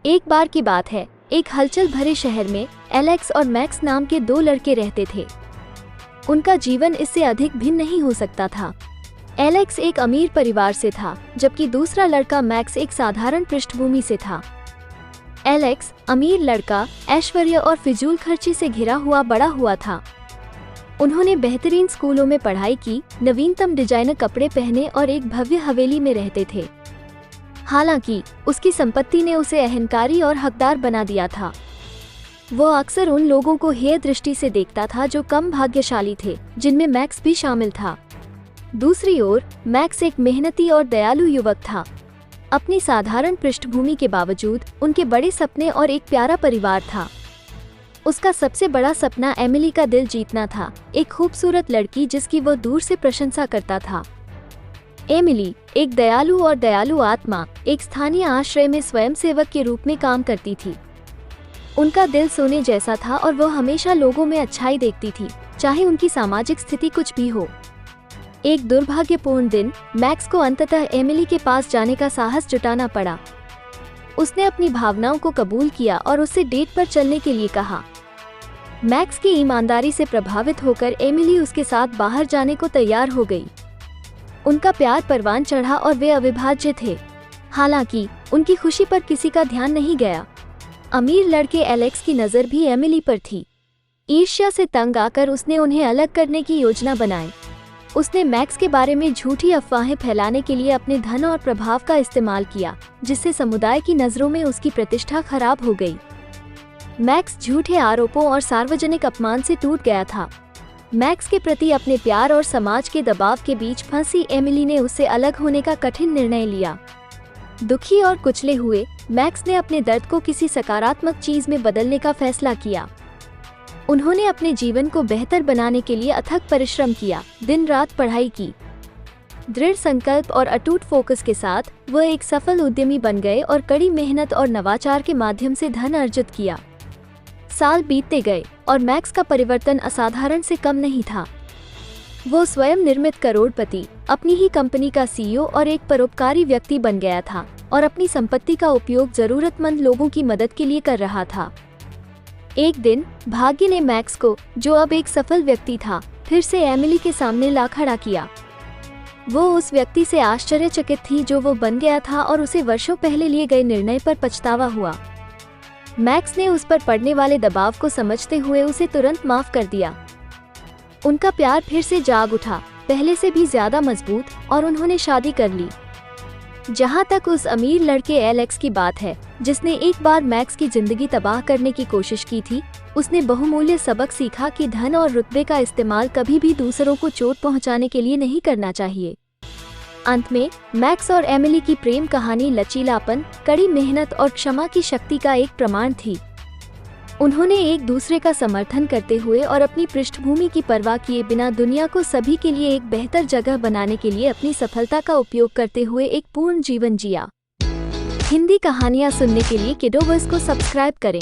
एक बार की बात है, एक हलचल भरे शहर में एलेक्स और मैक्स नाम के दो लड़के रहते थे। उनका जीवन इससे अधिक भिन्न नहीं हो सकता था। एलेक्स एक अमीर परिवार से था, जबकि दूसरा लड़का मैक्स एक साधारण पृष्ठभूमि से था। एलेक्स, अमीर लड़का, ऐश्वर्य और फिजूल खर्ची से घिरा हुआ बड़ा हुआ था। उन्होंने बेहतरीन स्कूलों में पढ़ाई की, नवीनतम डिजाइनर कपड़े पहने और एक भव्य हवेली में रहते थे। हालांकि उसकी संपत्ति ने उसे अहंकारी और हकदार बना दिया था। वो अक्सर उन लोगों को हेय दृष्टि से देखता था जो कम भाग्यशाली थे, जिनमें मैक्स भी शामिल था। दूसरी ओर मैक्स एक मेहनती और दयालु युवक था। अपनी साधारण पृष्ठभूमि के बावजूद उनके बड़े सपने और एक प्यारा परिवार था। उसका सबसे बड़ा सपना एमिली का दिल जीतना था, एक खूबसूरत लड़की जिसकी वो दूर से प्रशंसा करता था। एमिली, एक दयालु और दयालु आत्मा, एक स्थानीय आश्रय में स्वयंसेवक के रूप में काम करती थी। उनका दिल सोने जैसा था और वो हमेशा लोगों में अच्छाई देखती थी, चाहे उनकी सामाजिक स्थिति कुछ भी हो। एक दुर्भाग्यपूर्ण दिन मैक्स को अंततः एमिली के पास जाने का साहस जुटाना पड़ा। उसने अपनी भावनाओं को कबूल किया और उससे डेट पर चलने के लिए कहा। मैक्स की ईमानदारी से प्रभावित होकर एमिली उसके साथ बाहर जाने को तैयार हो गई। उनका प्यार परवान चढ़ा और वे अविभाज्य थे। हालांकि उनकी खुशी पर किसी का ध्यान नहीं गया। अमीर लड़के एलेक्स की नज़र भी एमिली पर थी। ईर्ष्या से तंग आकर उसने उन्हें अलग करने की योजना बनाई। उसने मैक्स के बारे में झूठी अफवाहें फैलाने के लिए अपने धन और प्रभाव का इस्तेमाल किया, जिससे समुदाय की नज़रों में उसकी प्रतिष्ठा खराब हो गई। मैक्स झूठे आरोपों और सार्वजनिक अपमान से टूट गया था। मैक्स के प्रति अपने प्यार और समाज के दबाव के बीच फंसी एमिली ने उससे अलग होने का कठिन निर्णय लिया। दुखी और कुचले हुए मैक्स ने अपने दर्द को किसी सकारात्मक चीज में बदलने का फैसला किया। उन्होंने अपने जीवन को बेहतर बनाने के लिए अथक परिश्रम किया, दिन रात पढ़ाई की। दृढ़ संकल्प और अटूट फोकस के साथ वह एक सफल उद्यमी बन गए और कड़ी मेहनत और नवाचार के माध्यम से धन अर्जित किया। साल बीतते गए और मैक्स का परिवर्तन असाधारण से कम नहीं था। वो स्वयं निर्मित करोड़पति, अपनी ही कंपनी का सीईओ और एक परोपकारी व्यक्ति बन गया था और अपनी संपत्ति का उपयोग जरूरतमंद लोगों की मदद के लिए कर रहा था। एक दिन भाग्य ने मैक्स को, जो अब एक सफल व्यक्ति था, फिर से एमिली के सामने ला खड़ा किया। वो उस व्यक्ति से आश्चर्यचकित थी जो वो बन गया था और उसे वर्षों पहले लिए गए निर्णय पर पछतावा हुआ। मैक्स ने उस पर पड़ने वाले दबाव को समझते हुए उसे तुरंत माफ कर दिया। उनका प्यार फिर से जाग उठा, पहले से भी ज्यादा मजबूत, और उन्होंने शादी कर ली। जहां तक उस अमीर लड़के एलेक्स की बात है, जिसने एक बार मैक्स की जिंदगी तबाह करने की कोशिश की थी, उसने बहुमूल्य सबक सीखा कि धन और रुतबे का इस्तेमाल कभी भी दूसरों को चोट पहुंचाने के लिए नहीं करना चाहिए। अंत में मैक्स और एमिली की प्रेम कहानी लचीलापन, कड़ी मेहनत और क्षमा की शक्ति का एक प्रमाण थी। उन्होंने एक दूसरे का समर्थन करते हुए और अपनी पृष्ठभूमि की परवाह किए बिना दुनिया को सभी के लिए एक बेहतर जगह बनाने के लिए अपनी सफलता का उपयोग करते हुए एक पूर्ण जीवन जिया। हिंदी कहानियाँ सुनने के लिए किडोवर्स को सब्सक्राइब करें।